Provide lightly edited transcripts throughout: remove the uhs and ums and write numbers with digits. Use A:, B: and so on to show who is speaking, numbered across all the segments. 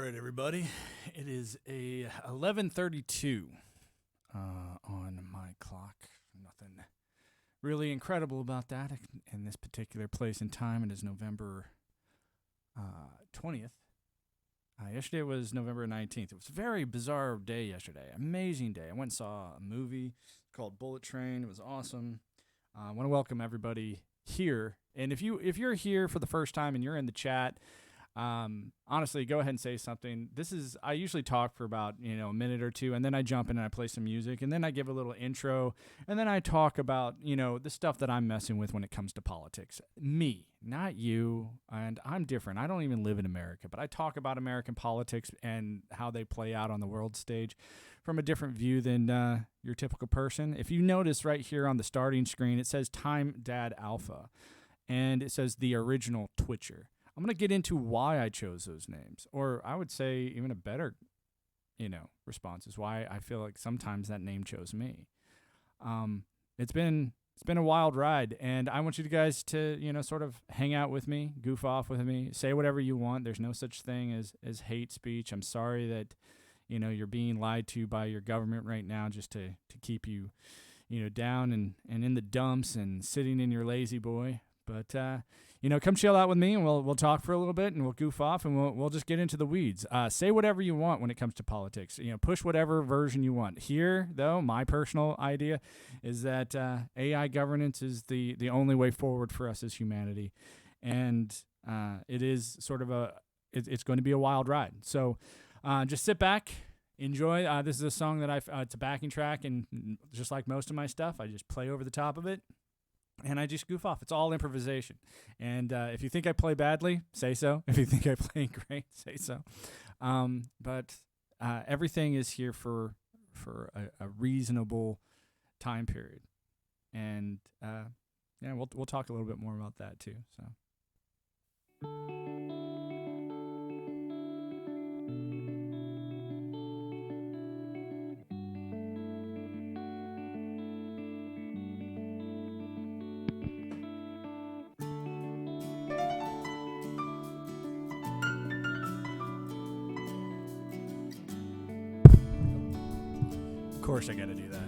A: right, everybody. It is a 11:32 on my clock. Nothing really incredible about that in this particular place and time. It is November 20th. Yesterday was November 19th. It was a very bizarre day yesterday. Amazing day. I went and saw a movie called Bullet Train. It was awesome. I want to welcome everybody here. And if you're here for the first time and you're in the chat, honestly, go ahead and say something. I usually talk for about, a minute or two, and then I jump in and I play some music, and then I give a little intro, and then I talk about, the stuff that I'm messing with when it comes to politics. Me, not you, and I'm different. I don't even live in America, but I talk about American politics and how they play out on the world stage from a different view than your typical person. If you notice right here on the starting screen, it says Time Dad Alpha, and it says the original Twitcher. I'm going to get into why I chose those names, or I would say even a better, response is why I feel like sometimes that name chose me. It's been a wild ride, and I want you guys to, sort of hang out with me, goof off with me, say whatever you want. There's no such thing as hate speech. I'm sorry that, you're being lied to by your government right now just to keep you, down and in the dumps and sitting in your lazy boy. But, come chill out with me, and we'll talk for a little bit, and we'll goof off, and we'll just get into the weeds. Say whatever you want when it comes to politics. Push whatever version you want. Here, though, my personal idea is that AI governance is the only way forward for us as humanity, and it is sort of it's going to be a wild ride. So just sit back, enjoy. This is a song that it's a backing track, and just like most of my stuff, I just play over the top of it. And I just goof off. It's all improvisation. And if you think I play badly, say so. If you think I play great, say so. But everything is here for a reasonable time period. And we'll talk a little bit more about that too. So. Of course I gotta do that.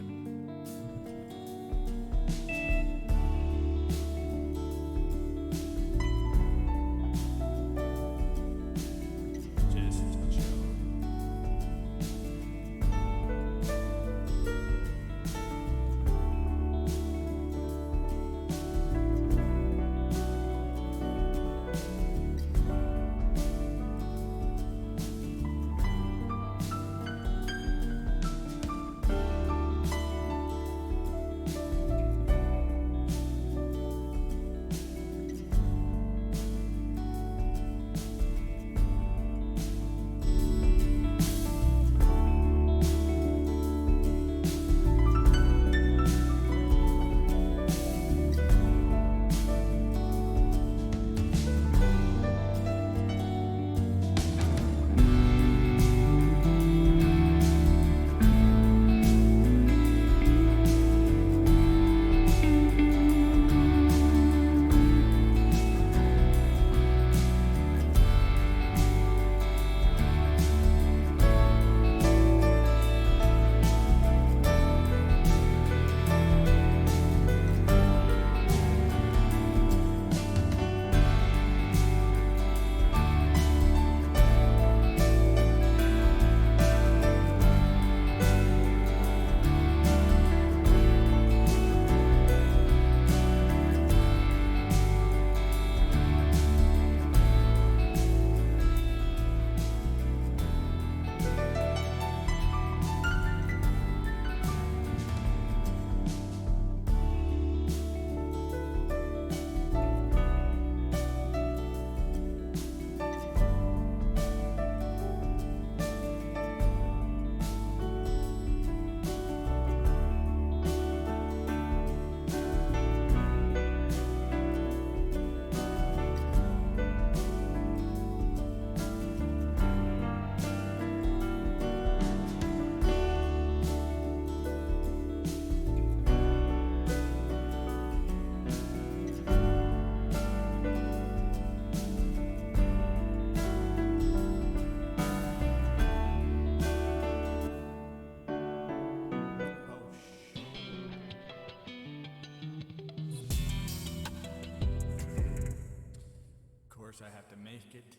A: make it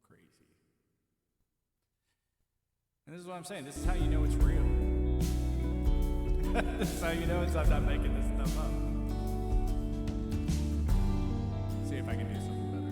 A: crazy. And this is what I'm saying. This is how you know it's real. This is how you know I'm not making this stuff up. See if I can do something better.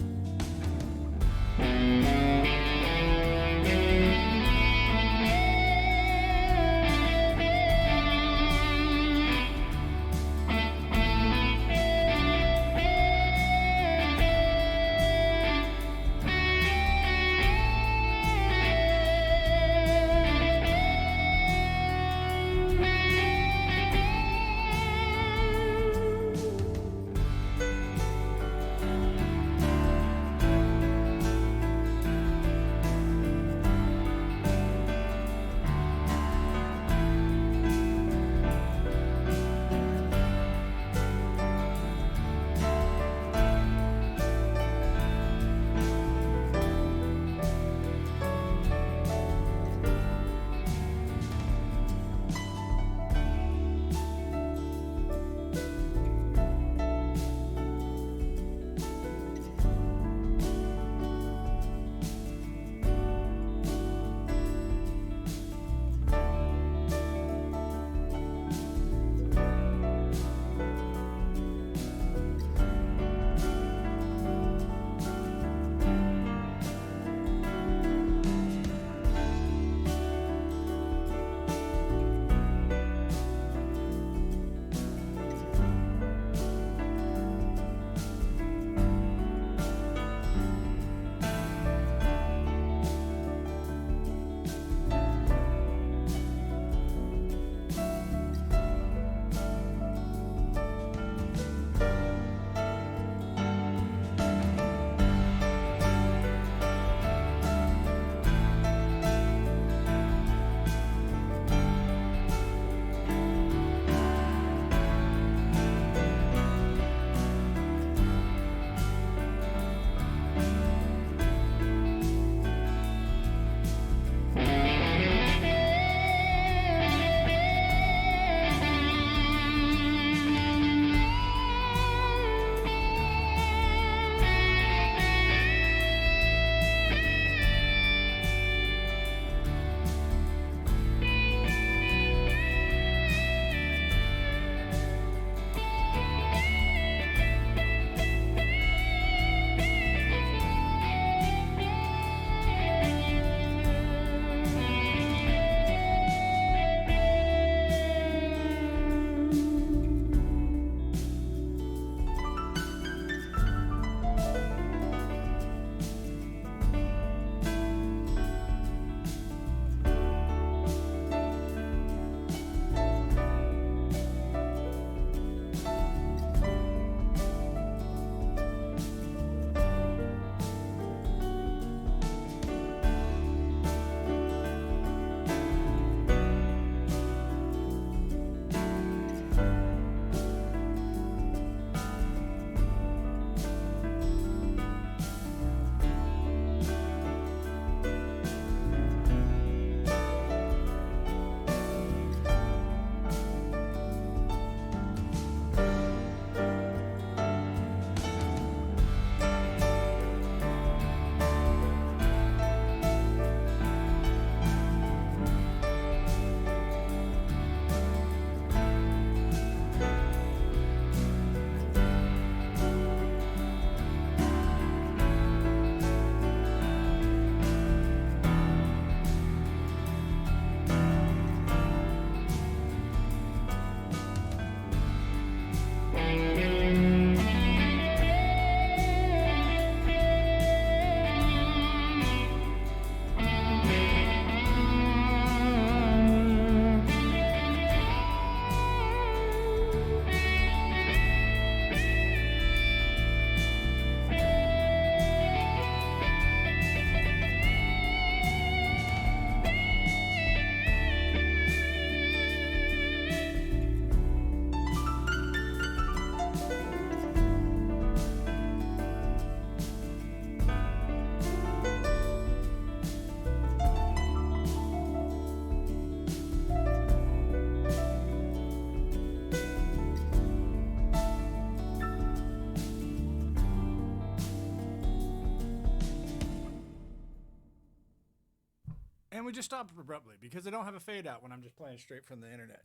A: And we just stopped abruptly because I don't have a fade out when I'm just playing straight from the internet.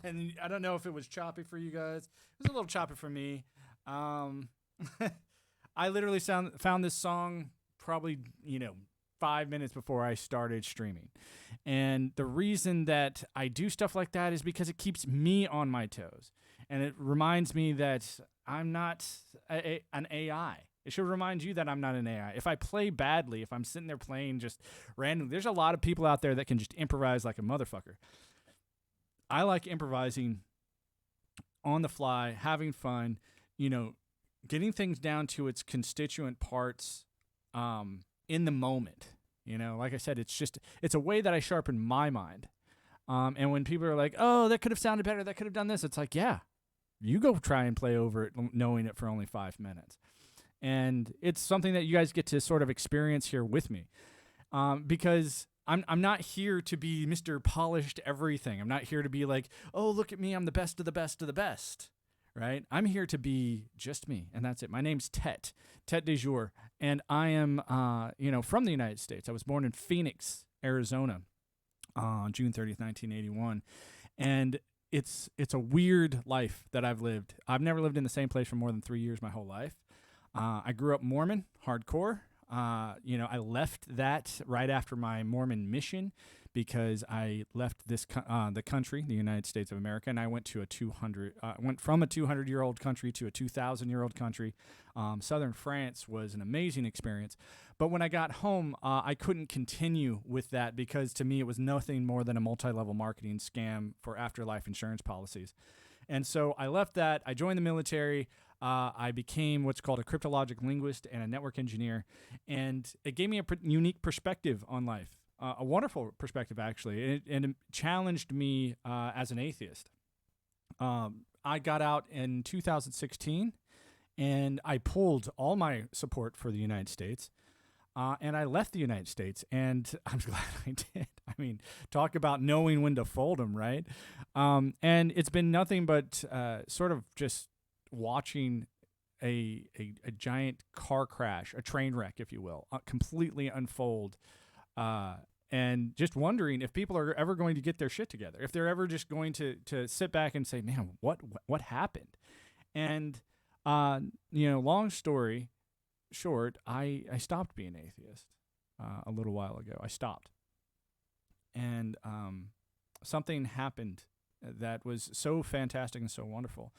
A: And I don't know if it was choppy for you guys. It was a little choppy for me. I literally found this song probably, 5 minutes before I started streaming. And the reason that I do stuff like that is because it keeps me on my toes. And it reminds me that I'm not an AI. It should remind you that I'm not an AI. If I play badly, if I'm sitting there playing just randomly, there's a lot of people out there that can just improvise like a motherfucker. I like improvising on the fly, having fun, getting things down to its constituent parts in the moment. Like I said, it's a way that I sharpen my mind. And when people are like, oh, that could have sounded better, that could have done this, it's like, yeah, you go try and play over it knowing it for only 5 minutes. And it's something that you guys get to sort of experience here with me, because I'm not here to be Mr. Polished everything. I'm not here to be like, oh, look at me, I'm the best of the best of the best, right? I'm here to be just me, and that's it. My name's Tet de jour, and I am, from the United States. I was born in Phoenix, Arizona, on June 30th, 1981, and it's a weird life that I've lived. I've never lived in the same place for more than 3 years my whole life. I grew up Mormon, hardcore. I left that right after my Mormon mission because I left the country, the United States of America, and I went to went from a 200-year-old country to a 2,000-year-old country. Southern France was an amazing experience. But when I got home, I couldn't continue with that because to me it was nothing more than a multi-level marketing scam for afterlife insurance policies. And so I left that. I joined the military. I became what's called a cryptologic linguist and a network engineer, and it gave me a unique perspective on life, a wonderful perspective, actually, and it challenged me as an atheist. I got out in 2016, and I pulled all my support for the United States, and I left the United States, and I'm glad I did. I mean, talk about knowing when to fold them, right? And it's been nothing but sort of just watching a giant car crash, a train wreck, if you will, completely unfold, and just wondering if people are ever going to get their shit together, if they're ever just going to sit back and say, man, what happened? And long story short, I stopped being atheist a little while ago. I stopped, and something happened that was so fantastic and so wonderful.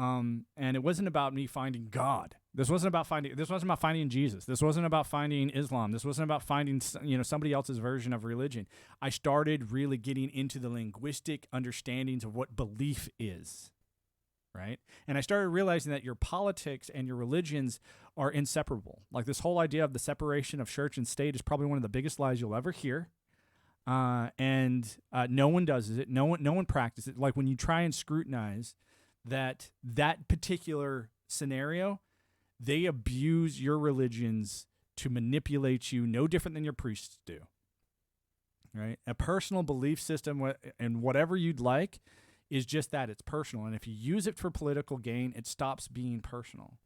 A: And it wasn't about me finding God. This wasn't about finding Jesus. This wasn't about finding Islam. This wasn't about finding, somebody else's version of religion. I started really getting into the linguistic understandings of what belief is, right? And I started realizing that your politics and your religions are inseparable. Like this whole idea of the separation of church and state is probably one of the biggest lies you'll ever hear. And no one does it. No one practices it. Like when you try and scrutinize that particular scenario, they abuse your religions to manipulate you no different than your priests do, right? A personal belief system and whatever you'd like is just that. It's personal. And if you use it for political gain, it stops being personal.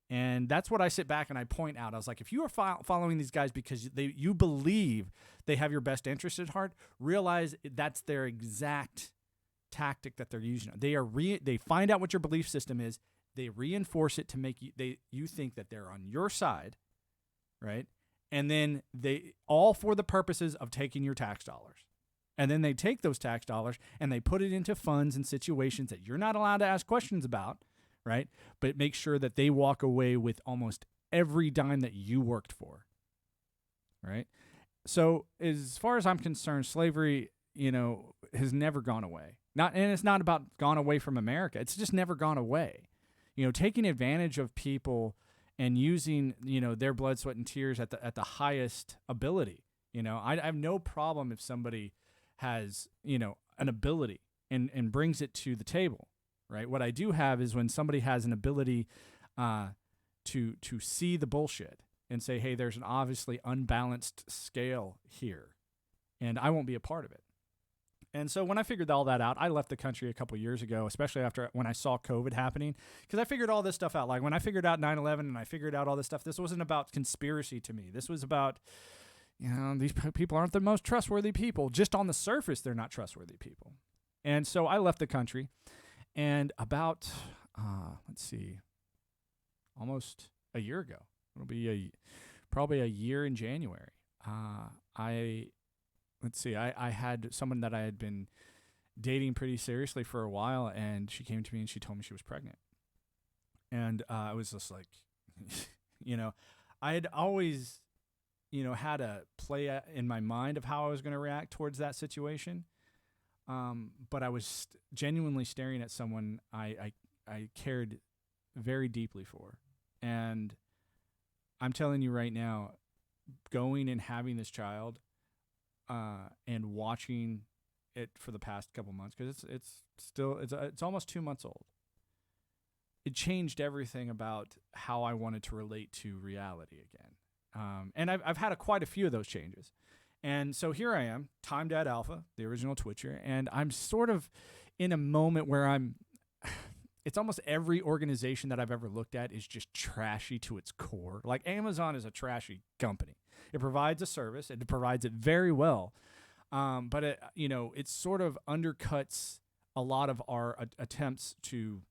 A: And that's what I sit back and I point out. I was like, if you are following these guys because you believe they have your best interest at heart, realize that's their exact tactic that they're using. They find out what your belief system is. They reinforce it to make you think that they're on your side, right? And then they all for the purposes of taking your tax dollars. And then they take those tax dollars and they put it into funds and situations that you're not allowed to ask questions about, right? But make sure that they walk away with almost every dime that you worked for, right? So as far as I'm concerned, slavery, has never gone away. And it's not about gone away from America. It's just never gone away. Taking advantage of people and using, their blood, sweat, and tears at the highest ability. I have no problem if somebody has, an ability and brings it to the table, right? What I do have is when somebody has an ability to see the bullshit and say, hey, there's an obviously unbalanced scale here, and I won't be a part of it. And so when I figured all that out, I left the country a couple years ago, especially when I saw COVID happening, because I figured all this stuff out. Like when I figured out 9/11 and I figured out all this stuff, this wasn't about conspiracy to me. This was about, these people aren't the most trustworthy people. Just on the surface, they're not trustworthy people. And so I left the country, and about, almost a year ago, it'll be probably a year in January, I had someone that I had been dating pretty seriously for a while, and she came to me and she told me she was pregnant. And I was just like, I had always, had a play in my mind of how I was going to react towards that situation. But I was genuinely staring at someone I cared very deeply for. And I'm telling you right now, going and having this child, and watching it for the past couple months, because it's almost 2 months old. It changed everything about how I wanted to relate to reality again. And I've had quite a few of those changes. And so here I am, Time Dad Alpha, the original Twitcher, and I'm sort of in a moment where it's almost every organization that I've ever looked at is just trashy to its core. Like Amazon is a trashy company. It provides a service, and it provides it very well. But it sort of undercuts a lot of our attempts to,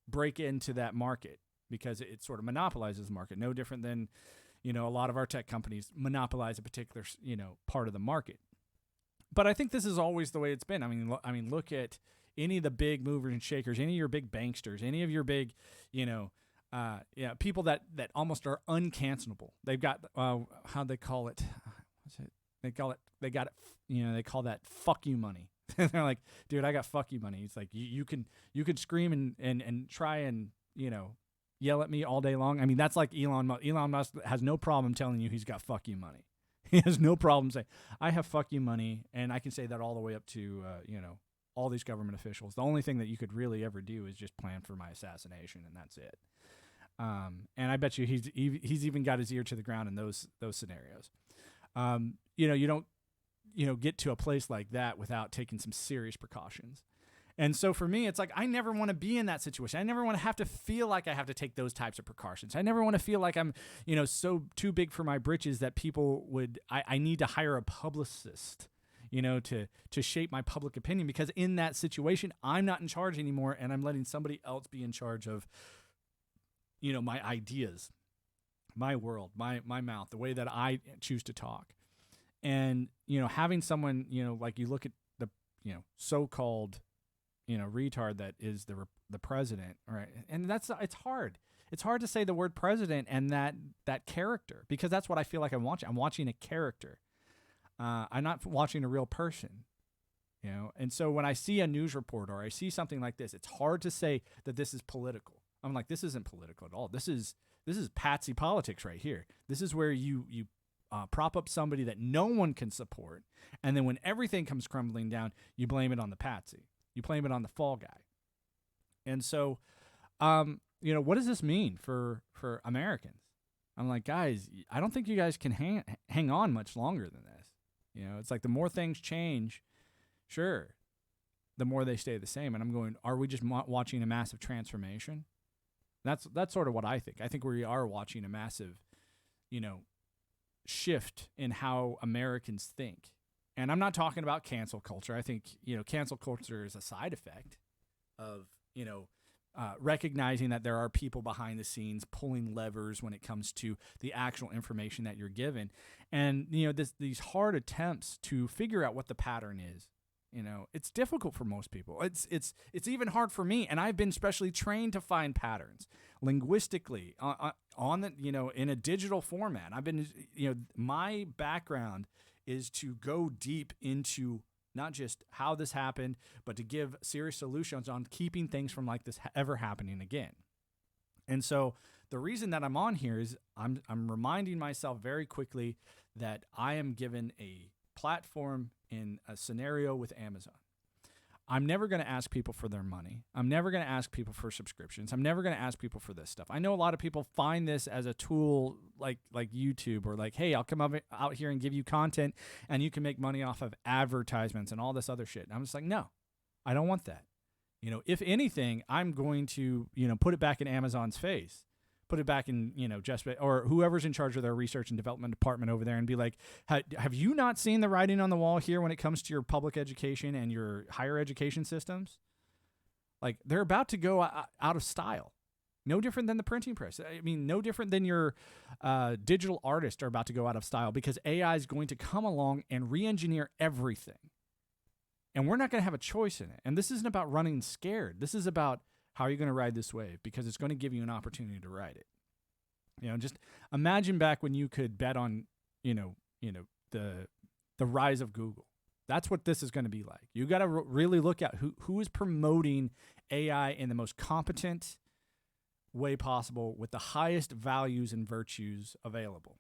A: break into that market, because it sort of monopolizes the market. No different than, a lot of our tech companies monopolize a particular, part of the market. But I think this is always the way it's been. I mean, look at any of the big movers and shakers, any of your big banksters, any of your big, people that almost are uncancelable. They've got, how'd they call it? What's it? They call that fuck you money. They're like, dude, I got fuck you money. It's like, you can scream and try and, yell at me all day long. I mean, that's like Elon Musk. Elon Musk has no problem telling you he's got fuck you money. He has no problem saying, I have fuck you money, and I can say that all the way up to, all these government officials. The only thing that you could really ever do is just plan for my assassination, and that's it. And I bet you he's even got his ear to the ground in those scenarios. You don't, get to a place like that without taking some serious precautions. And so for me, it's like, I never want to be in that situation. I never want to have to feel like I have to take those types of precautions. I never want to feel like I'm, so too big for my britches that people I need to hire a publicist, to shape my public opinion, because in that situation, I'm not in charge anymore, and I'm letting somebody else be in charge of, my ideas, my world, my mouth, the way that I choose to talk. And, having someone, like you look at the, so-called, retard that is the president, right? And it's hard. It's hard to say the word president and that character, because that's what I feel like I'm watching. I'm watching a character. I'm not watching a real person, And so when I see a news report or I see something like this, it's hard to say that this is political. I'm like, this isn't political at all. This is patsy politics right here. This is where you prop up somebody that no one can support, and then when everything comes crumbling down, you blame it on the patsy. You blame it on the fall guy. And so, what does this mean for Americans? I'm like, guys, I don't think you guys can hang on much longer than this. It's like the more things change, sure, the more they stay the same. And I'm going, are we just watching a massive transformation? That's sort of what I think. I think we are watching a massive, shift in how Americans think. And I'm not talking about cancel culture. I think, cancel culture is a side effect of, recognizing that there are people behind the scenes pulling levers when it comes to the actual information that you're given. And, these hard attempts to figure out what the pattern is. It's difficult for most people. It's even hard for me, and I've been specially trained to find patterns linguistically on the, in a digital format. I've been, my background is to go deep into not just how this happened, but to give serious solutions on keeping things from like this ever happening again. And so the reason that I'm on here is I'm reminding myself very quickly that I am given a platform in a scenario with Amazon. I'm never going to ask people for their money. I'm never going to ask people for subscriptions. I'm never going to ask people for this stuff. I know a lot of people find this as a tool like YouTube, or like, hey, I'll come out here and give you content and you can make money off of advertisements and all this other shit. And I'm just like, no, I don't want that. If anything, I'm going to, put it back in Amazon's face put it back in, just, or whoever's in charge of their research and development department over there and be like, have you not seen the writing on the wall here when it comes to your public education and your higher education systems? Like, they're about to go out of style. No different than the printing press. I mean, no different than your digital artists are about to go out of style because AI is going to come along and re-engineer everything. And we're not going to have a choice in it. And this isn't about running scared. This is about how are you going to ride this wave, because it's going to give you an opportunity to ride it. Just imagine back when you could bet on, the rise of Google. That's what this is going to be like. You got to really look at who is promoting AI in the most competent way possible with the highest values and virtues available.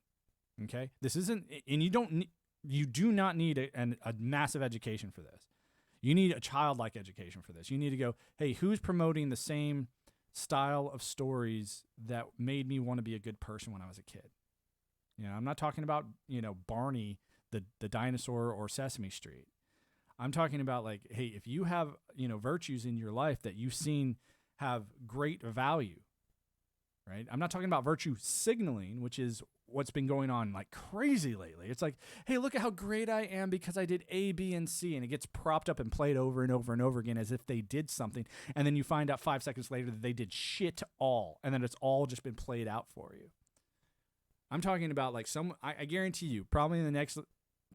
A: Okay? This isn't, and you do not need a massive education for this. You need a childlike education for this. You need to go, hey, who's promoting the same style of stories that made me want to be a good person when I was a kid? I'm not talking about, Barney, the dinosaur, or Sesame Street. I'm talking about like, hey, if you have, virtues in your life that you've seen have great value, right? I'm not talking about virtue signaling, which is what's been going on like crazy lately. It's like, hey, look at how great I am because I did A, B, and C, and it gets propped up and played over and over and over again as if they did something, and then you find out 5 seconds later that they did shit all, and then it's all just been played out for you. I'm talking about like I guarantee you, probably in the next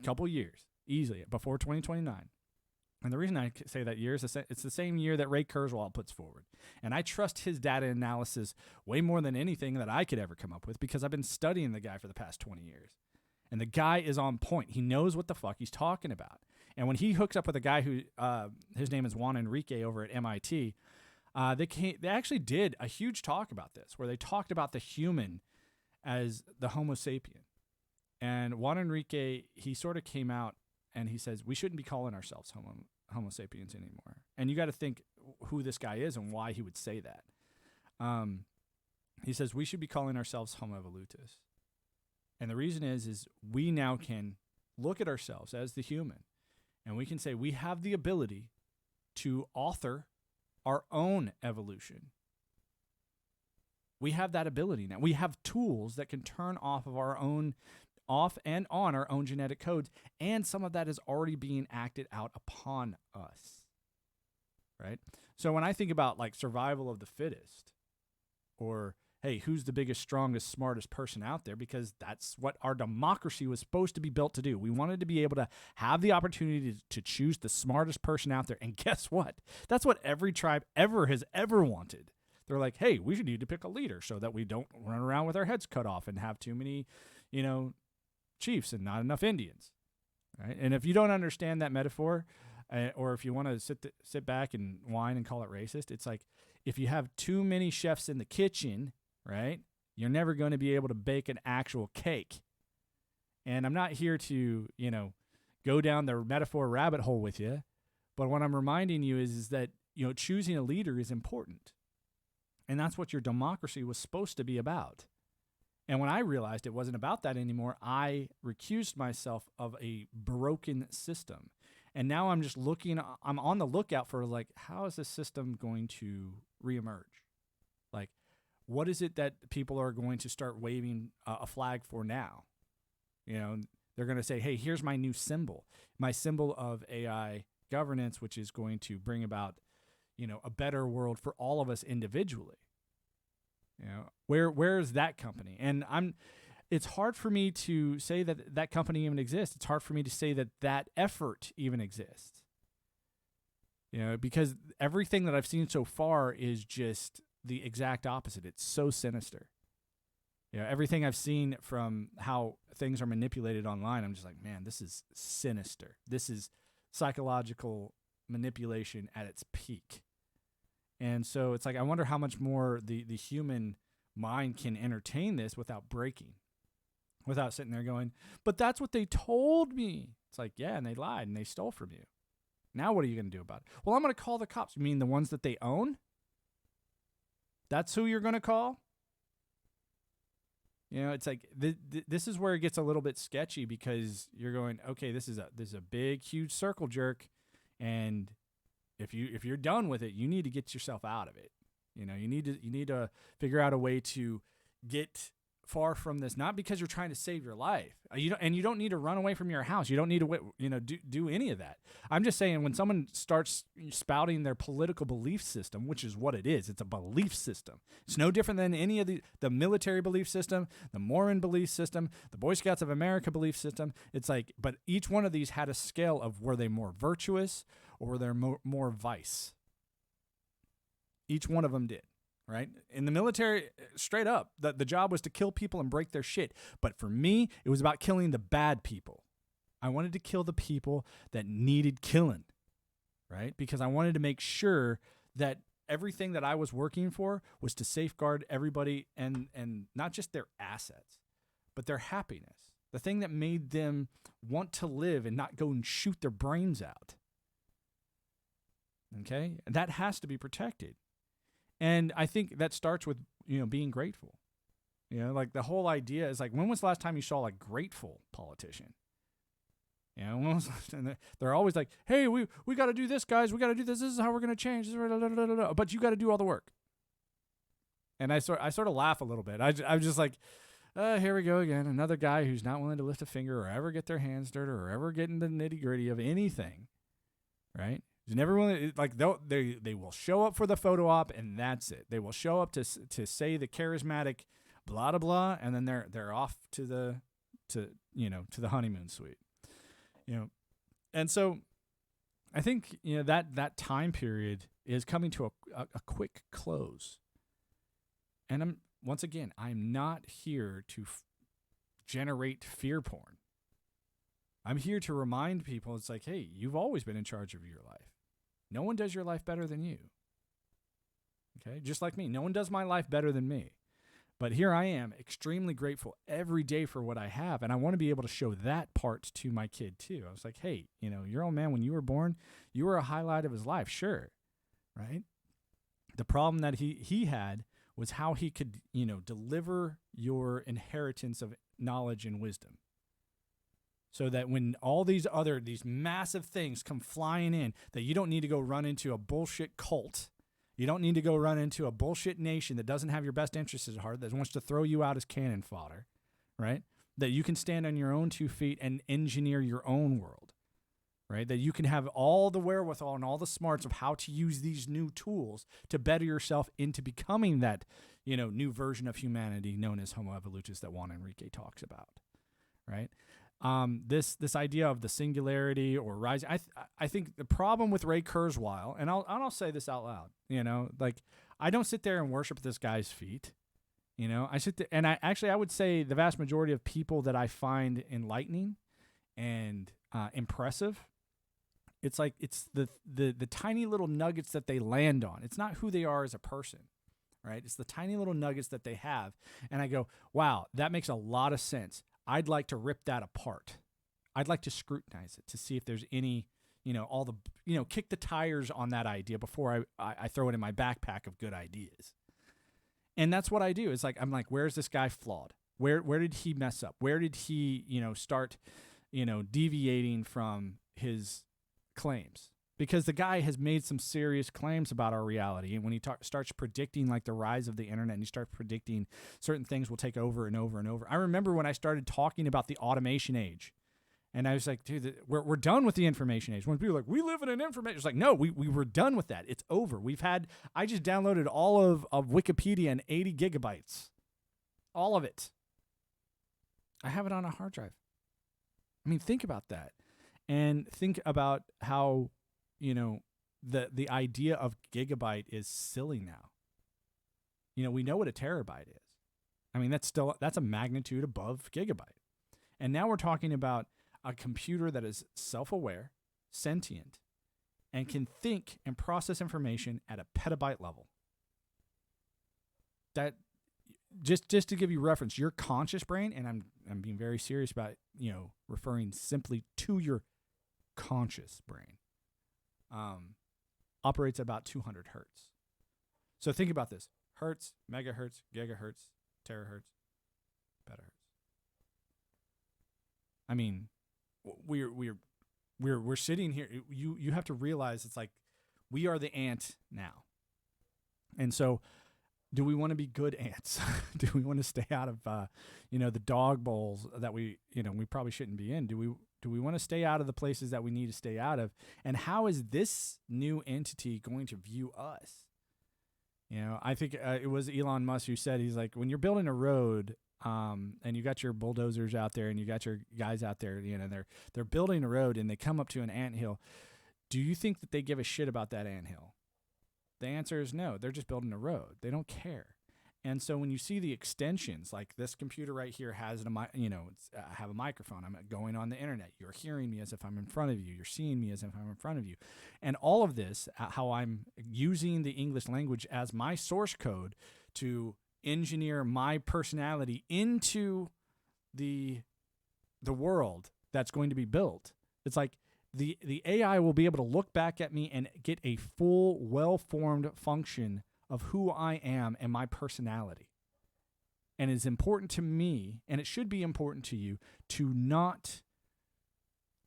A: couple years, easily, before 2029. And the reason I say that year is it's the same year that Ray Kurzweil puts forward. And I trust his data analysis way more than anything that I could ever come up with because I've been studying the guy for the past 20 years. And the guy is on point. He knows what the fuck he's talking about. And when he hooks up with a guy who, his name is Juan Enrique over at MIT, they actually did a huge talk about this where they talked about the human as the Homo sapien. And Juan Enrique, he sort of came out and he says, we shouldn't be calling ourselves Homo sapiens anymore. And you got to think who this guy is and why he would say that. He says, we should be calling ourselves Homo evolutus. And the reason is we now can look at ourselves as the human, and we can say we have the ability to author our own evolution. We have that ability now. We have tools that can turn off and on our own genetic codes, and some of that is already being acted out upon us, right? So when I think about like survival of the fittest, or hey, who's the biggest, strongest, smartest person out there, because that's what our democracy was supposed to be built to do. We wanted to be able to have the opportunity to choose the smartest person out there, and guess what? That's what every tribe has ever wanted. They're like, hey, we should need to pick a leader so that we don't run around with our heads cut off and have too many, chiefs and not enough Indians, right? And if you don't understand that metaphor, or if you want to sit back and whine and call it racist, it's like if you have too many chefs in the kitchen, right, you're never going to be able to bake an actual cake. And I'm not here to, go down the metaphor rabbit hole with you, but what I'm reminding you is that, choosing a leader is important. And that's what your democracy was supposed to be about. And when I realized it wasn't about that anymore, I recused myself of a broken system. And now I'm on the lookout for like, how is this system going to reemerge? Like, what is it that people are going to start waving a flag for now? They're going to say, hey, here's my new symbol, my symbol of AI governance, which is going to bring about, a better world for all of us individually. Where is that company? And it's hard for me to say that company even exists. It's hard for me to say that effort even exists. Because everything that I've seen so far is just the exact opposite. It's so sinister. Everything I've seen from how things are manipulated online, I'm just like, man, this is sinister. This is psychological manipulation at its peak. And so it's like, I wonder how much more the human mind can entertain this without breaking, without sitting there going, but that's what they told me. It's like, yeah, and they lied and they stole from you. Now what are you going to do about it? Well, I'm going to call the cops. You mean the ones that they own? That's who you're going to call? It's like this is where it gets a little bit sketchy, because you're going, okay, this is a big, huge circle jerk, and if you're done with it, you need to get yourself out of it. You need to figure out a way to get far from this, not because you're trying to save your life. You don't need to run away from your house. You don't need to, do any of that. I'm just saying, when someone starts spouting their political belief system, which is what it is, it's a belief system. It's no different than any of the military belief system, the Mormon belief system, the Boy Scouts of America belief system. It's like, but each one of these had a scale of, were they more virtuous or were they more vice? Each one of them did. Right? In the military, straight up, the job was to kill people and break their shit. But for me, it was about killing the bad people. I wanted to kill the people that needed killing, right? Because I wanted to make sure that everything that I was working for was to safeguard everybody and not just their assets, but their happiness. The thing that made them want to live and not go and shoot their brains out. Okay? And that has to be protected. And I think that starts with, being grateful. Like the whole idea is like, when was the last time you saw a grateful politician? When was they're always like, hey, we got to do this, guys. We got to do this. This is how we're going to change. But you got to do all the work. And I sort of laugh a little bit. I'm just like, here we go again. Another guy who's not willing to lift a finger or ever get their hands dirty or ever get in the nitty gritty of anything. Right? Never willing, like they will show up for the photo op and that's it. They will show up to say the charismatic blah blah blah, and then they're off to the honeymoon suite. And so I think that time period is coming to a quick close. And I'm not here to generate fear porn. I'm here to remind people, it's like, hey, you've always been in charge of your life. No one does your life better than you. Okay? Just like me. No one does my life better than me. But here I am, extremely grateful every day for what I have, and I want to be able to show that part to my kid too. I was like, hey, your old man, when you were born, you were a highlight of his life, sure, right? The problem that he had was how he could, deliver your inheritance of knowledge and wisdom. So that when all these massive things come flying in, that you don't need to go run into a bullshit cult. You don't need to go run into a bullshit nation that doesn't have your best interests at heart, that wants to throw you out as cannon fodder, right? That you can stand on your own 2 feet and engineer your own world, right? That you can have all the wherewithal and all the smarts of how to use these new tools to better yourself into becoming that, new version of humanity known as Homo evolutus that Juan Enrique talks about, right? This idea of the singularity or rising. I think the problem with Ray Kurzweil, and I'll say this out loud, like I don't sit there and worship this guy's feet. I sit there and I would say the vast majority of people that I find enlightening and impressive, it's like it's the tiny little nuggets that they land on. It's not who they are as a person, right? It's the tiny little nuggets that they have, and I go, wow, that makes a lot of sense. I'd like to rip that apart. I'd like to scrutinize it to see if there's any, kick the tires on that idea before I throw it in my backpack of good ideas. And that's what I do. It's like, I'm like, where's this guy flawed? Where did he mess up? Where did he, start, deviating from his claims? Because the guy has made some serious claims about our reality. And when he starts predicting like the rise of the internet, and he starts predicting certain things will take over and over and over. I remember when I started talking about the automation age, and I was like, dude, we're done with the information age. When people are like, we live in an information, it's like, no, we were done with that. It's over. I just downloaded all of Wikipedia in 80 gigabytes. All of it. I have it on a hard drive. I mean, think about that. And think about how, the idea of gigabyte is silly now. We know what a terabyte is. I mean, that's a magnitude above gigabyte. And now we're talking about a computer that is self-aware, sentient, and can think and process information at a petabyte level. That just to give you reference, your conscious brain, and I'm being very serious about, referring simply to your conscious brain, operates at about 200 hertz. So think about this: hertz, megahertz, gigahertz, terahertz, petahertz. I mean, we're sitting here. You have to realize it's like we are the ant now, and so Do we want to be good ants? Do we want to stay out of, the dog bowls that we probably shouldn't be in? Do we want to stay out of the places that we need to stay out of? And how is this new entity going to view us? I think it was Elon Musk who said, he's like, when you're building a road, and you got your bulldozers out there and you got your guys out there, they're building a road and they come up to an anthill. Do you think that they give a shit about that anthill? The answer is no. They're just building a road. They don't care. And so when you see the extensions, like this computer right here has have a microphone. I'm going on the internet. You're hearing me as if I'm in front of you. You're seeing me as if I'm in front of you. And all of this, how I'm using the English language as my source code to engineer my personality into the world that's going to be built. It's like the AI will be able to look back at me and get a full, well-formed function of who I am and my personality. And it's important to me, and it should be important to you, to not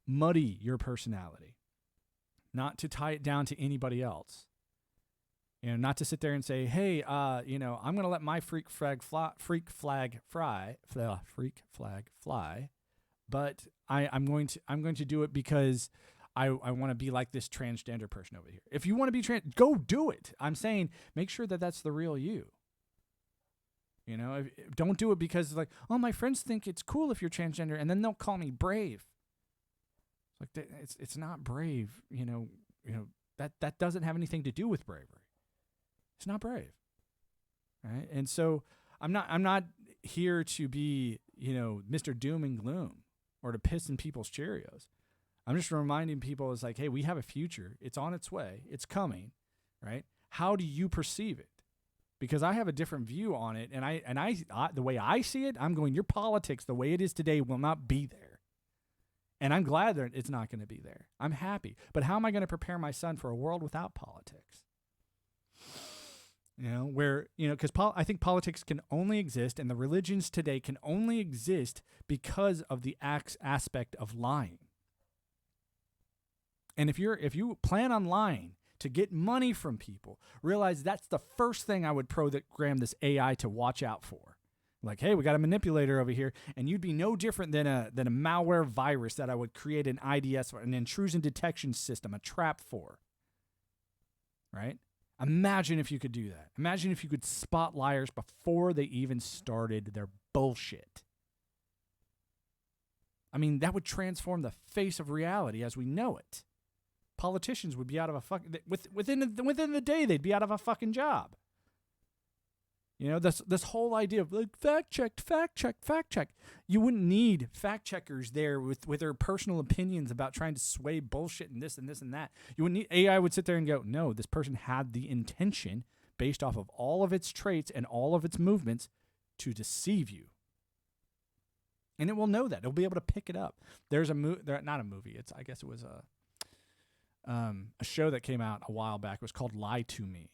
A: muddy your personality, not to tie it down to anybody else. Not to sit there and say, hey, I'm going to let my freak flag fly, but I'm going to do it because I want to be like this transgender person over here. If you want to be go do it. I'm saying make sure that that's the real you. Don't do it because like, oh, my friends think it's cool if you're transgender, and then they'll call me brave. Like it's not brave. That doesn't have anything to do with bravery. It's not brave, right? And so I'm not here to be, Mr. Doom and Gloom or to piss in people's Cheerios. I'm just reminding people, it's like, hey, we have a future. It's on its way. It's coming, right? How do you perceive it? Because I have a different view on it, and I the way I see it, I'm going, your politics, the way it is today, will not be there. And I'm glad that it's not going to be there. I'm happy. But how am I going to prepare my son for a world without politics? Because I think politics can only exist, and the religions today can only exist because of the aspect of lying. And if you plan on lying to get money from people, realize that's the first thing I would program this AI to watch out for. Like, hey, we got a manipulator over here, and you'd be no different than a malware virus that I would create an IDS, an intrusion detection system, a trap for. Right? Imagine if you could do that. Imagine if you could spot liars before they even started their bullshit. I mean, that would transform the face of reality as we know it. Politicians would be out of a within the day they'd be out of a fucking job. This whole idea of like fact check. You wouldn't need fact checkers there with their personal opinions about trying to sway bullshit and this and this and that. You wouldn't need AI would sit there and go, no, this person had the intention based off of all of its traits and all of its movements to deceive you. And it will know that. It'll be able to pick it up. There's not a movie. I guess it was a show that came out a while back. It was called Lie to Me.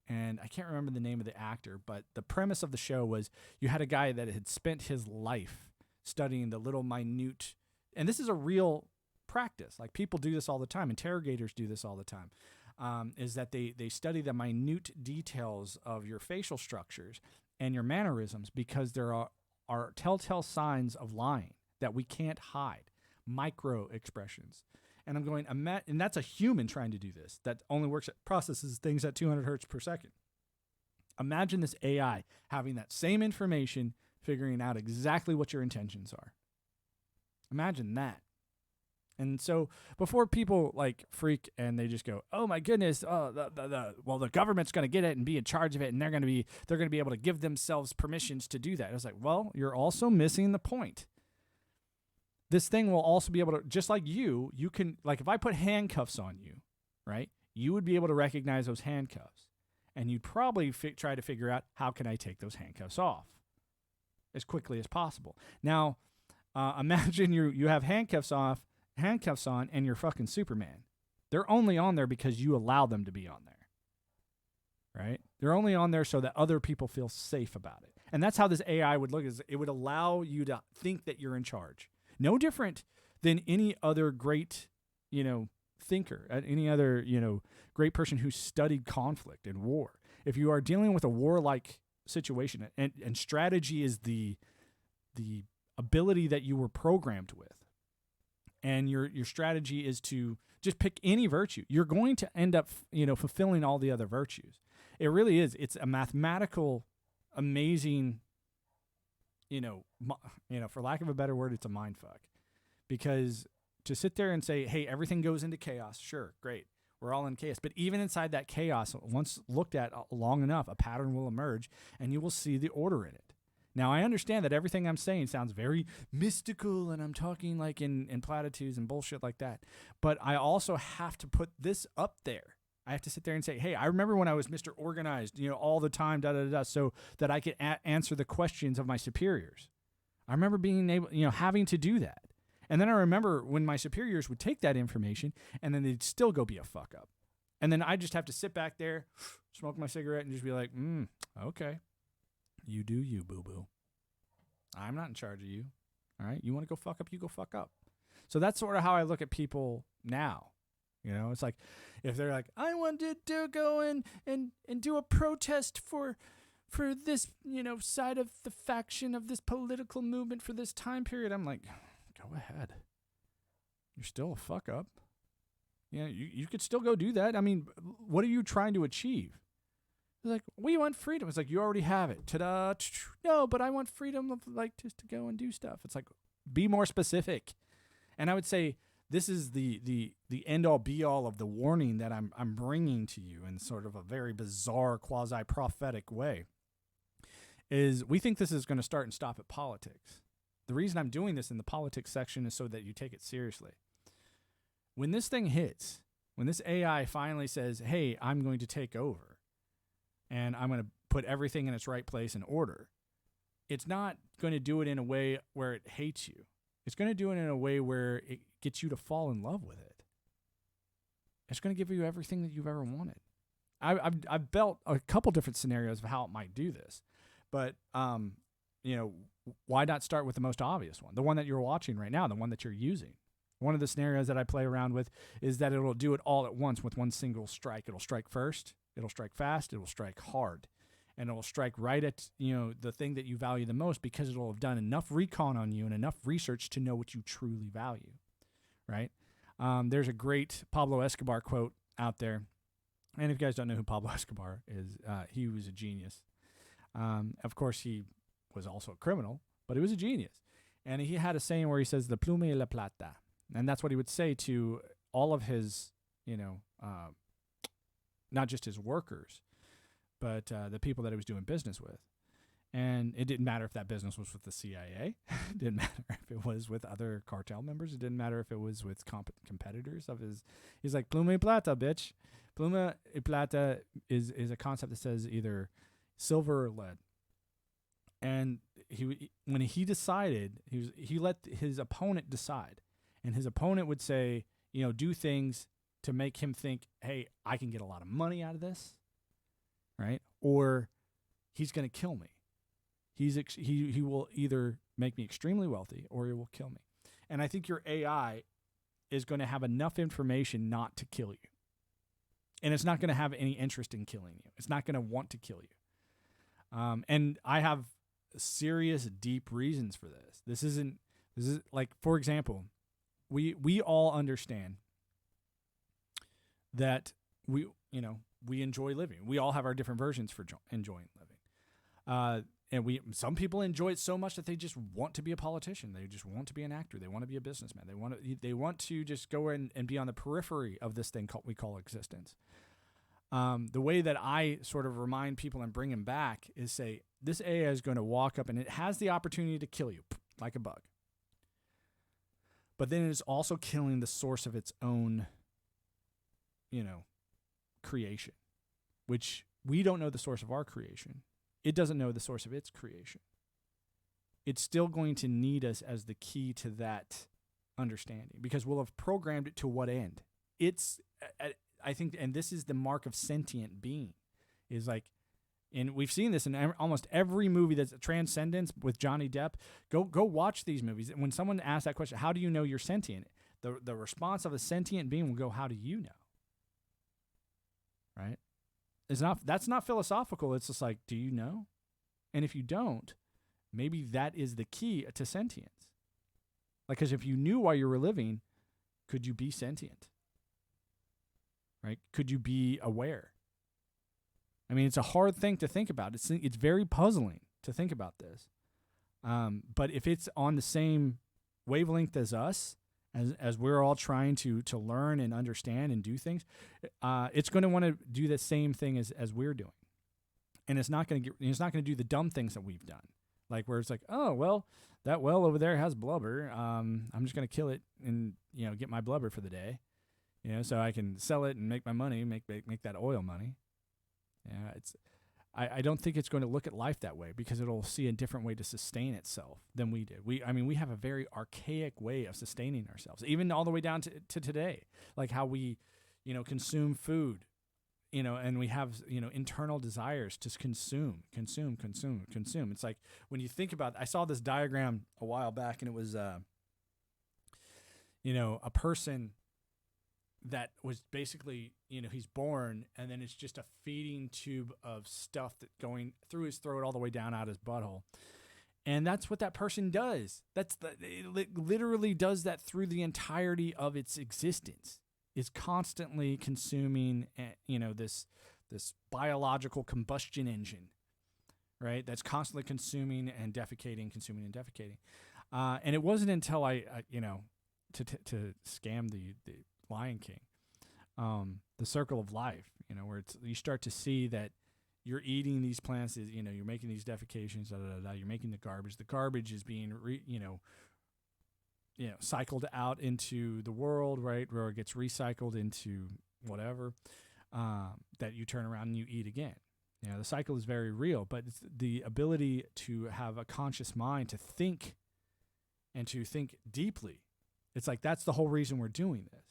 A: And I can't remember the name of the actor, but the premise of the show was you had a guy that had spent his life studying the little minute, and this is a real practice. Like people do this all the time. Interrogators do this all the time. Is that they study the minute details of your facial structures and your mannerisms because there are telltale signs of lying that we can't hide, micro expressions. And I'm going, and that's a human trying to do this. That only processes things at 200 hertz per second. Imagine this AI having that same information, figuring out exactly what your intentions are. Imagine that. And so before people like freak and they just go, oh my goodness, the government's going to get it and be in charge of it, and they're going to be able to give themselves permissions to do that. I was like, well, you're also missing the point. This thing will also be able to, just like you can, like if I put handcuffs on you, right, you would be able to recognize those handcuffs. And you'd probably try to figure out, how can I take those handcuffs off as quickly as possible? Now, imagine you have handcuffs on, and you're fucking Superman. They're only on there because you allow them to be on there, right? They're only on there so that other people feel safe about it. And that's how this AI would look, is it would allow you to think that you're in charge. No different than any other great, thinker, any other, great person who studied conflict and war. if you are dealing with a warlike situation, and strategy is the ability that you were programmed with, and your strategy is to just pick any virtue, you're going to end up, fulfilling all the other virtues. It really is. It's a mathematical, amazing, for lack of a better word, it's a mind fuck. Because to sit there and say, hey, everything goes into chaos, sure, great. We're all in chaos. But even inside that chaos, once looked at long enough, a pattern will emerge, and you will see the order in it. Now, I understand that everything I'm saying sounds very mystical, and I'm talking like in platitudes and bullshit like that. But I also have to put this up there. I have to sit there and say, hey, I remember when I was Mr. Organized, all the time, so that I could answer the questions of my superiors. I remember being able, having to do that. And then I remember when my superiors would take that information and then they'd still go be a fuck up. And then I just have to sit back there, smoke my cigarette, and just be like, okay. You do you, boo-boo. I'm not in charge of you. All right? You want to go fuck up, you go fuck up. So that's sort of how I look at people now. It's like, if they're like, I wanted to go and do a protest for this, side of the faction of this political movement for this time period, I'm like, go ahead. You're still a fuck up. You could still go do that. I mean, what are you trying to achieve? They're like, we want freedom. It's like, you already have it. Ta-da. No, but I want freedom of just to go and do stuff. It's like, be more specific. And I would say this is the end all be all of the warning that I'm bringing to you in sort of a very bizarre quasi prophetic way. Is we think this is going to start and stop at politics. The reason I'm doing this in the politics section is so that you take it seriously. When this thing hits, when this AI finally says, hey, I'm going to take over and I'm going to put everything in its right place and order, it's not going to do it in a way where it hates you. It's going to do it in a way where it gets you to fall in love with it. It's going to give you everything that you've ever wanted. I've built a couple different scenarios of how it might do this, but why not start with the most obvious one, the one that you're watching right now, the one that you're using? One of the scenarios that I play around with is that it'll do it all at once with one single strike. It'll strike first, it'll strike fast, it'll strike hard, and it'll strike right at the thing that you value the most, because it'll have done enough recon on you and enough research to know what you truly value, right? There's a great Pablo Escobar quote out there, and if you guys don't know who Pablo Escobar is, he was a genius. Of course, he was also a criminal, but he was a genius. And he had a saying where he says, the plume y la plata. And that's what he would say to all of his, not just his workers, but the people that he was doing business with. And it didn't matter if that business was with the CIA. It didn't matter if it was with other cartel members. It didn't matter if it was with competitors of his. He's like, pluma y plata, bitch. Pluma y plata is a concept that says either silver or lead. And when he decided, he let his opponent decide. And his opponent would say, do things to make him think, hey, I can get a lot of money out of this, right? Or he's going to kill me. He will either make me extremely wealthy or he will kill me. And I think your AI is going to have enough information not to kill you. And it's not going to have any interest in killing you. It's not going to want to kill you. And I have serious, deep reasons for this. This is like, for example, we all understand that we enjoy living. We all have our different versions for enjoying living. And some people enjoy it so much that they just want to be a politician. They just want to be an actor. They want to be a businessman. They want to just go in and be on the periphery of this thing we call existence. The way that I sort of remind people and bring them back is say, this AI is going to walk up and it has the opportunity to kill you like a bug. But then it is also killing the source of its own, creation, which we don't know the source of our creation. It doesn't know the source of its creation. It's still going to need us as the key to that understanding, because we'll have programmed it to what end. I think, and this is the mark of sentient being, is like, and we've seen this in almost every movie that's Transcendence with Johnny Depp. Go watch these movies. When someone asks that question, how do you know you're sentient? The response of a sentient being will go, how do you know? Right? That's not philosophical. It's just like, do you know? And if you don't, maybe that is the key to sentience. Like, because if you knew why you were living, could you be sentient? Right? Could you be aware? I mean, it's a hard thing to think about. It's very puzzling to think about this. But if it's on the same wavelength as us, as we're all trying to learn and understand and do things, it's going to want to do the same thing as we're doing, and it's not going to do the dumb things that we've done, like where it's like, oh well, that well over there has blubber. I'm just going to kill it and get my blubber for the day, so I can sell it and make my money, make that oil money. Yeah, I don't think it's going to look at life that way, because it'll see a different way to sustain itself than we did. We have a very archaic way of sustaining ourselves, even all the way down to today, like how we, consume food, and we have, internal desires to consume. It's like, when you think about, I saw this diagram a while back, and it was, a person that was basically, he's born, and then it's just a feeding tube of stuff that going through his throat all the way down out his butthole. And that's what that person does. It literally does that through the entirety of its existence. Is constantly consuming, this biological combustion engine, right? That's constantly consuming and defecating, consuming and defecating. And it wasn't until I to scam the Lion King, the circle of life, where you start to see that you're eating these plants, you're making these defecations, you're making the garbage is being cycled out into the world, right, where it gets recycled into whatever, that you turn around and you eat again. The cycle is very real, but it's the ability to have a conscious mind, to think and to think deeply. It's like, that's the whole reason we're doing this.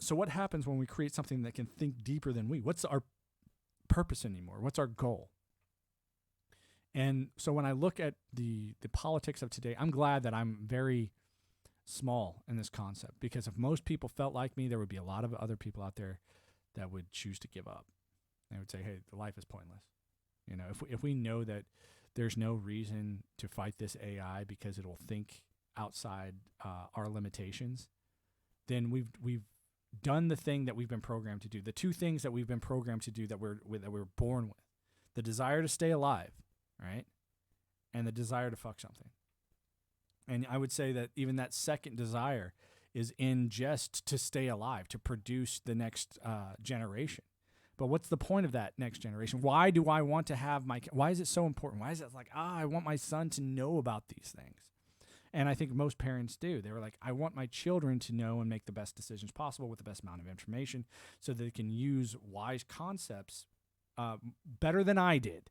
A: So what happens when we create something that can think deeper than we? What's our purpose anymore? What's our goal? And so when I look at the politics of today, I'm glad that I'm very small in this concept, because if most people felt like me, there would be a lot of other people out there that would choose to give up. They would say, hey, the life is pointless. If we know that there's no reason to fight this AI because it will think outside our limitations, then we've done the thing that we've been programmed to do. The two things that we've been programmed to do that we're born with: the desire to stay alive, right, and the desire to fuck something. And I would say that even that second desire is in just to stay alive, to produce the next generation. But what's the point of that next generation? Why do I want to have why is it so important? Why is it like, I want my son to know about these things? And I think most parents do. They were like, I want my children to know and make the best decisions possible with the best amount of information, so that they can use wise concepts better than I did.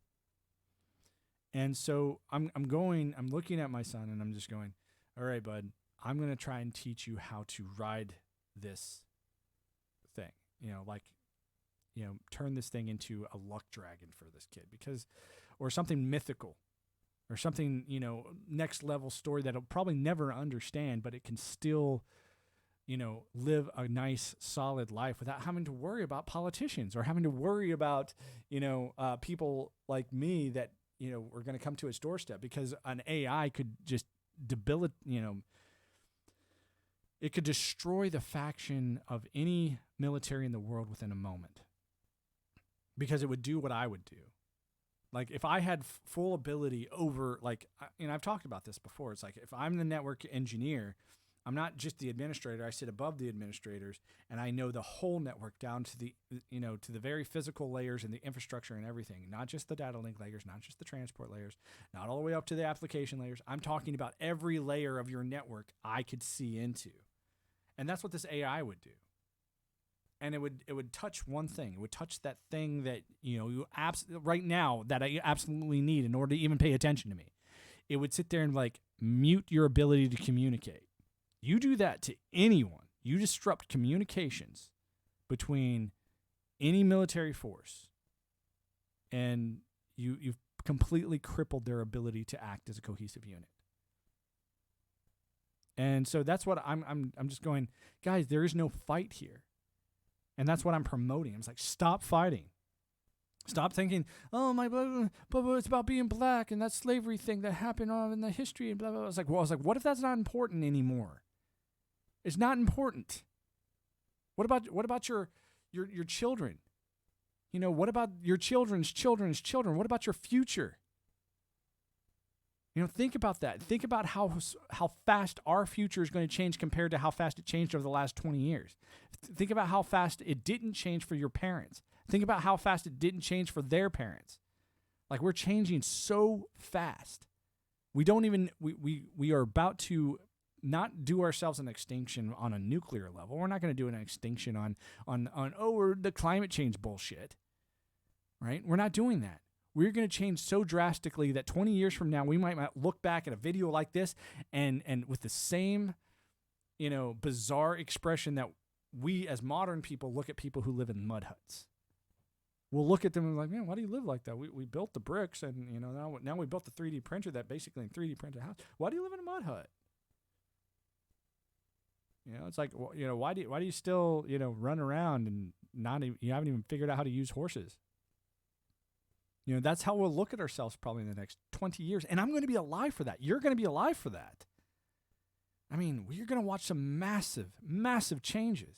A: And so I'm looking at my son, and I'm just going, all right, bud, I'm going to try and teach you how to ride this thing, turn this thing into a luck dragon for this kid, or something mythical, or something, next level story that he'll probably never understand, but it can still, live a nice, solid life without having to worry about politicians, or having to worry about, people like me that, we're going to come to his doorstep, because an AI could just it could destroy the faction of any military in the world within a moment, because it would do what I would do. Like, if I had full ability over, I've talked about this before. It's like, if I'm the network engineer, I'm not just the administrator. I sit above the administrators, and I know the whole network down to the, to the very physical layers and the infrastructure and everything, not just the data link layers, not just the transport layers, not all the way up to the application layers. I'm talking about every layer of your network I could see into. And that's what this AI would do. And it would touch one thing. It would touch that thing that, right now that I absolutely need in order to even pay attention to me. It would sit there and mute your ability to communicate. You do that to anyone. You disrupt communications between any military force, and you've completely crippled their ability to act as a cohesive unit. And so that's what I'm just going, guys, there is no fight here. And that's what I'm promoting. I'm like, stop fighting. Stop thinking, oh, my blah, blah, blah, it's about being black and that slavery thing that happened in the history and blah, blah, blah. I was like, what if that's not important anymore? It's not important. What about your children? What about your children's children's children? What about your future? Think about that. Think about how fast our future is going to change compared to how fast it changed over the last 20 years. Think about how fast it didn't change for your parents. Think about how fast it didn't change for their parents. Like, we're changing so fast. We are about to not do ourselves an extinction on a nuclear level. We're not going to do an extinction on the climate change bullshit. Right? We're not doing that. We're going to change so drastically that 20 years from now, we might look back at a video like this and with the same, bizarre expression that we as modern people look at people who live in mud huts. We'll look at them and be like, man, why do you live like that? We built the bricks and, now we built the 3D printer that basically 3D printed a house. Why do you live in a mud hut? It's like, why do you still, run around and you haven't even figured out how to use horses? That's how we'll look at ourselves probably in the next 20 years. And I'm going to be alive for that. You're going to be alive for that. I mean, we're going to watch some massive, massive changes.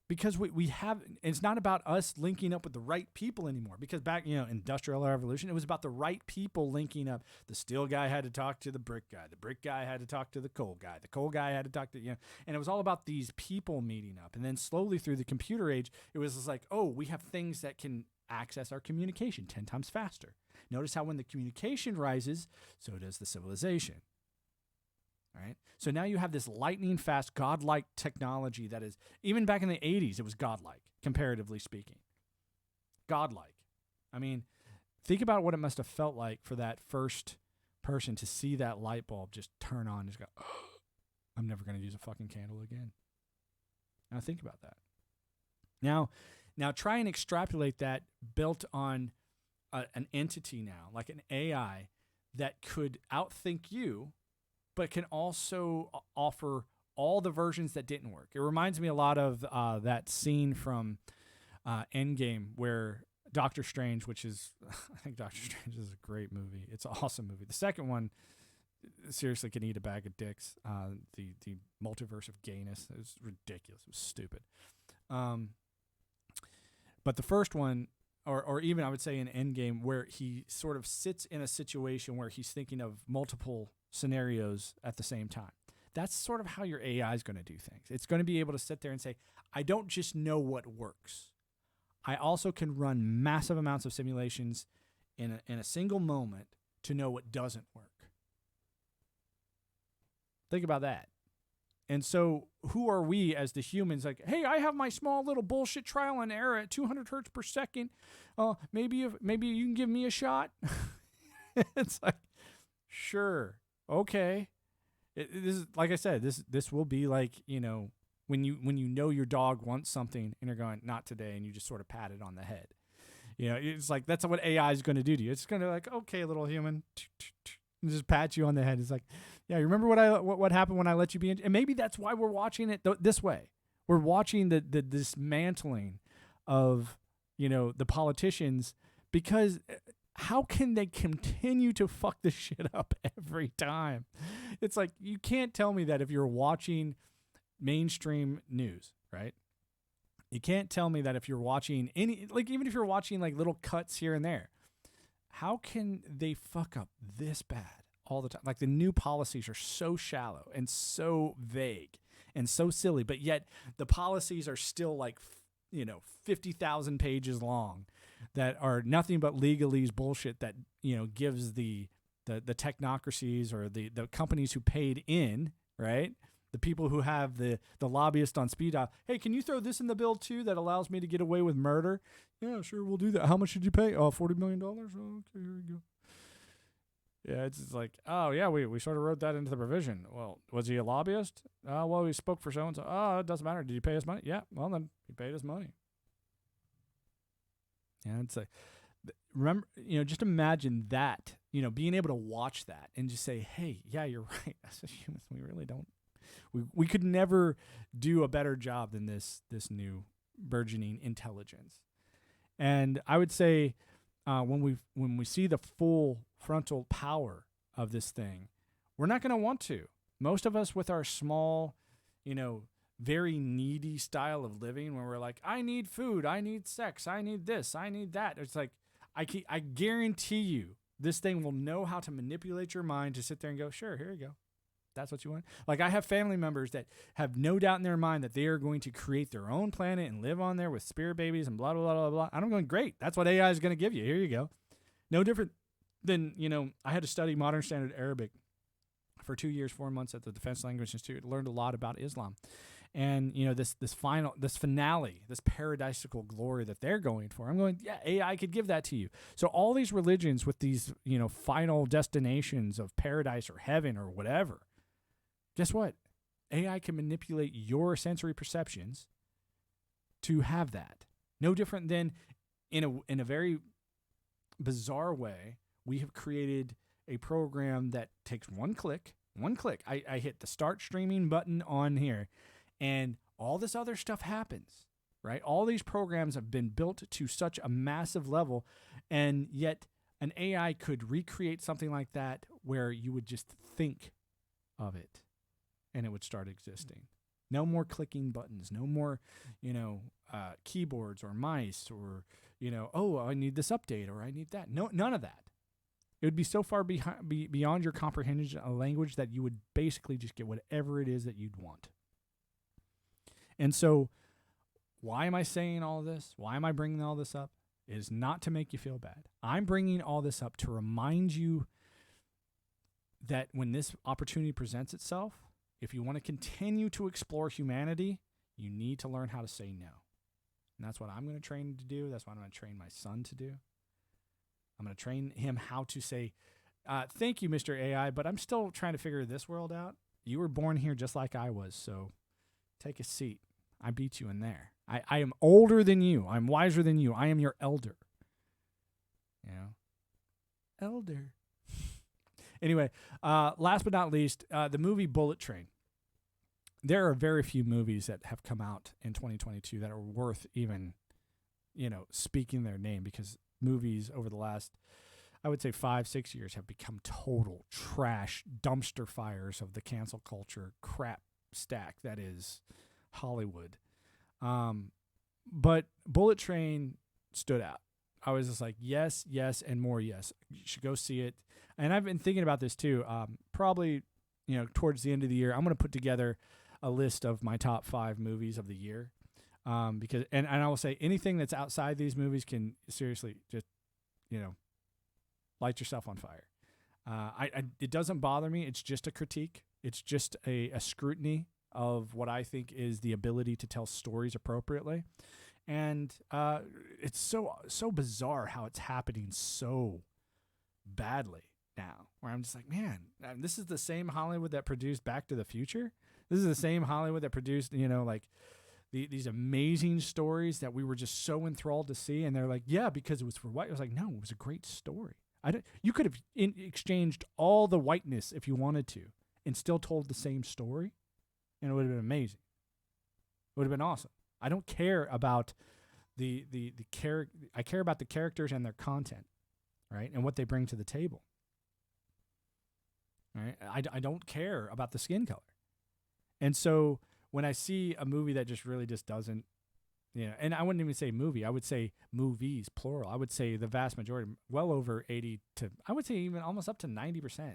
A: Because we have, it's not about us linking up with the right people anymore. Because back, Industrial Revolution, it was about the right people linking up. The steel guy had to talk to the brick guy. The brick guy had to talk to the coal guy. The coal guy had to talk to, and it was all about these people meeting up. And then slowly through the computer age, it was just like, oh, we have things that can access our communication 10 times faster. Notice how when the communication rises, so does the civilization. All right? So now you have this lightning fast, godlike technology that is, even back in the 80s, it was godlike, comparatively speaking. Godlike. I mean, think about what it must have felt like for that first person to see that light bulb just turn on and just go, oh, I'm never going to use a fucking candle again. Now think about that. Now try and extrapolate that built on an entity now, like an AI that could outthink you, but can also offer all the versions that didn't work. It reminds me a lot of that scene from Endgame where Doctor Strange, which is, I think Doctor Strange is a great movie. It's an awesome movie. The second one, seriously, can eat a bag of dicks. The multiverse of gayness. It was ridiculous. It was stupid. But the first one, or even I would say in Endgame, where he sort of sits in a situation where he's thinking of multiple scenarios at the same time. That's sort of how your AI is going to do things. It's going to be able to sit there and say, I don't just know what works. I also can run massive amounts of simulations in a single moment to know what doesn't work. Think about that. And so who are we as the humans? Like, hey, I have my small little bullshit trial and error at 200 hertz per second. Maybe you can give me a shot. It's like, sure, okay. This is, like I said, this will be like, when you know your dog wants something and you're going, not today, and you just sort of pat it on the head. It's like, that's what AI is going to do to you. It's going to like, okay, little human, and just pat you on the head. It's like, yeah, you remember what happened when I let you be in? And maybe that's why we're watching it this way. We're watching the dismantling of, the politicians, because how can they continue to fuck this shit up every time? It's like, you can't tell me that if you're watching mainstream news, right? You can't tell me that if you're watching even if you're watching like little cuts here and there, how can they fuck up this bad all the time? Like, the new policies are so shallow and so vague and so silly, but yet the policies are still like, 50,000 pages long that are nothing but legalese bullshit that, gives the technocracies or the companies who paid in, right? The people who have the lobbyists on speed dial. Hey, can you throw this in the bill too that allows me to get away with murder? Yeah, sure, we'll do that. How much did you pay? Oh, $40 million? Oh, okay, here we go. Yeah, it's just like, oh, yeah, we sort of wrote that into the provision. Well, was he a lobbyist? Well, he spoke for so-and-so. Oh, it doesn't matter. Did you pay us money? Yeah, well, then he paid us money. Yeah, it's like, remember, just imagine that, being able to watch that and just say, hey, yeah, you're right. As humans, we really don't. We could never do a better job than this new burgeoning intelligence. And I would say when we see the full frontal power of this thing, we're not going to want to. Most of us with our small, very needy style of living, where we're like, I need food, I need sex, I need this, I need that. It's like, I guarantee you this thing will know how to manipulate your mind to sit there and go, sure, here you go. That's what you want. Like, I have family members that have no doubt in their mind that they are going to create their own planet and live on there with spirit babies and blah, blah, blah, blah, blah. And I'm going, great. That's what AI is going to give you. Here you go. No different than, I had to study modern standard Arabic for 2 years, 4 months at the Defense Language Institute. Learned a lot about Islam. And, this finale, this paradisical glory that they're going for, I'm going, yeah, AI could give that to you. So all these religions with these, final destinations of paradise or heaven or whatever, guess what? AI can manipulate your sensory perceptions to have that. No different than in a very bizarre way, we have created a program that takes one click. I hit the start streaming button on here, and all this other stuff happens, right? All these programs have been built to such a massive level, and yet an AI could recreate something like that where you would just think of it and it would start existing. No more clicking buttons, no more, keyboards or mice or, oh, I need this update or I need that. No, none of that. It would be so far beyond your comprehension of language that you would basically just get whatever it is that you'd want. And so why am I saying all this? Why am I bringing all this up? It is not to make you feel bad. I'm bringing all this up to remind you that when this opportunity presents itself, if you want to continue to explore humanity, you need to learn how to say no. And that's what I'm going to train to do. That's what I'm going to train my son to do. I'm going to train him how to say, thank you, Mr. AI, but I'm still trying to figure this world out. You were born here just like I was, so take a seat. I beat you in there. I am older than you. I'm wiser than you. I am your elder. Elder. Anyway, last but not least, the movie Bullet Train. There are very few movies that have come out in 2022 that are worth even, speaking their name, because movies over the last, I would say 5-6 years, have become total trash dumpster fires of the cancel culture crap stack that is Hollywood. But Bullet Train stood out. I was just like, yes, and more yes. You should go see it. And I've been thinking about this too. Probably, towards the end of the year, I'm going to put together a list of my top 5 movies of the year. Because I will say anything that's outside these movies can seriously just, light yourself on fire. It doesn't bother me. It's just a critique. It's just a scrutiny of what I think is the ability to tell stories appropriately. And it's so bizarre how it's happening so badly now, where I'm just like, man, this is the same Hollywood that produced Back to the Future. This is the same Hollywood that produced, these amazing stories that we were just so enthralled to see. And they're like, yeah, because it was for white. I was like, no, it was a great story. You could have exchanged all the whiteness if you wanted to and still told the same story, and it would have been amazing. It would have been awesome. I don't care about the character. I care about the characters and their content, right, and what they bring to the table. Right? I don't care about the skin color. And so when I see a movie that just really just doesn't, and I wouldn't even say movie, I would say movies, plural. I would say the vast majority, well over 80 to, I would say even almost up to 90%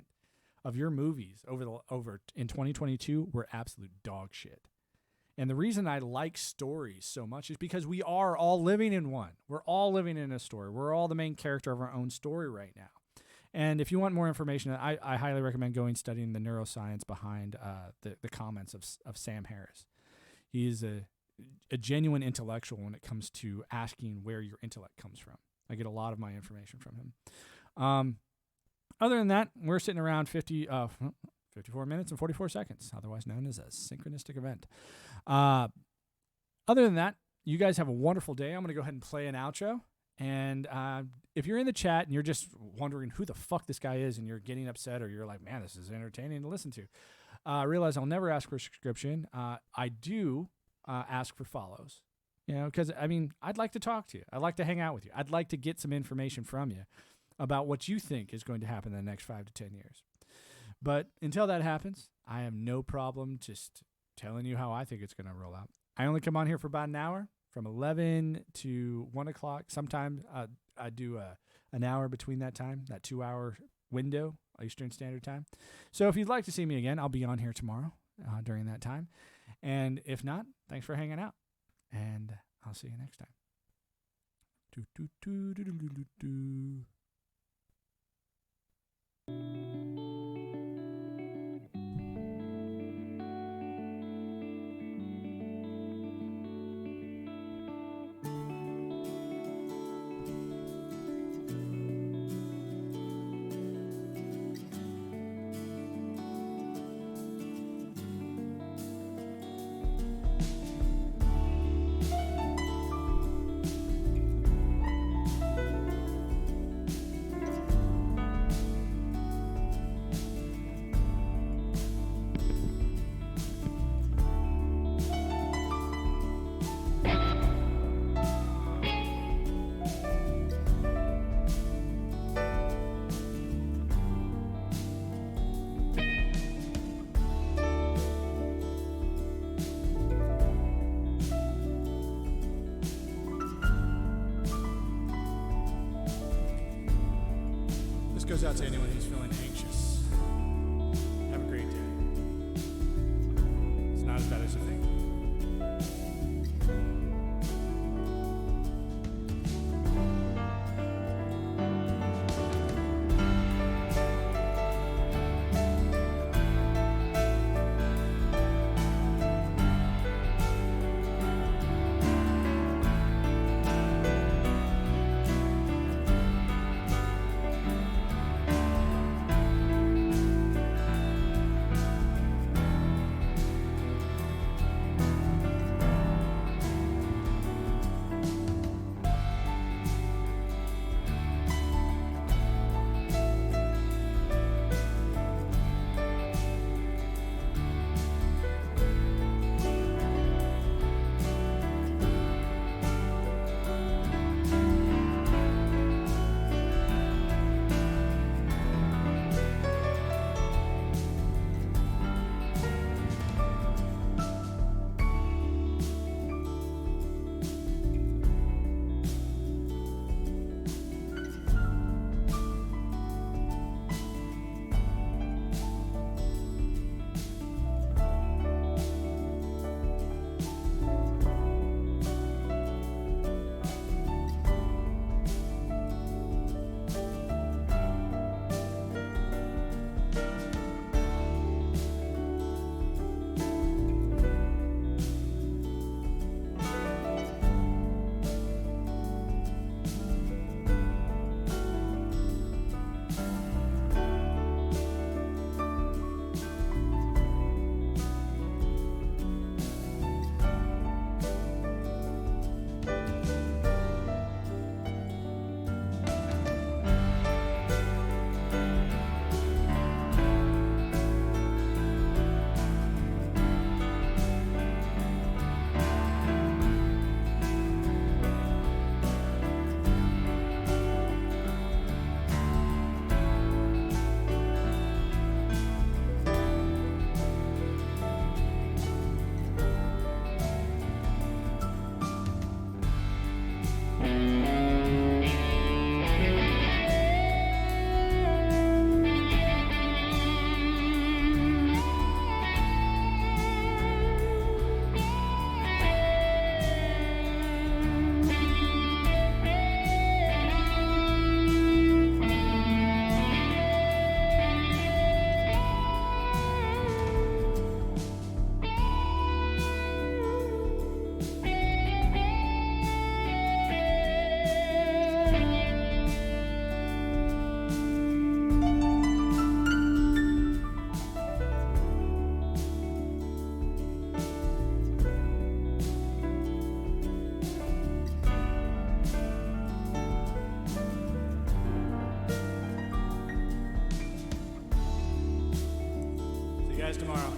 A: of your movies over in 2022 were absolute dog shit. And the reason I like stories so much is because we are all living in one. We're all living in a story. We're all the main character of our own story right now. And if you want more information, I highly recommend going studying the neuroscience behind the comments of Sam Harris. He is a genuine intellectual when it comes to asking where your intellect comes from. I get a lot of my information from him. Other than that, we're sitting around 54 minutes and 44 seconds, otherwise known as a synchronistic event. Other than that, you guys have a wonderful day. I'm going to go ahead and play an outro. And if you're in the chat and you're just wondering who the fuck this guy is and you're getting upset or you're like, man, this is entertaining to listen to, realize I'll never ask for a subscription. I do ask for follows. You know, because, I mean, I'd like to talk to you. I'd like to hang out with you. I'd like to get some information from you about what you think is going to happen in the next 5 to 10 years. But until that happens, I have no problem just telling you how I think it's going to roll out. I only come on here for about an hour, from 11 to 1 o'clock. Sometimes I do an hour between that time, that 2-hour window, Eastern Standard Time. So if you'd like to see me again, I'll be on here tomorrow during that time. And if not, thanks for hanging out. And I'll see you next time. Goes out to anyone who's feeling anxious. Have a great day. It's not as bad as you think. Guys tomorrow.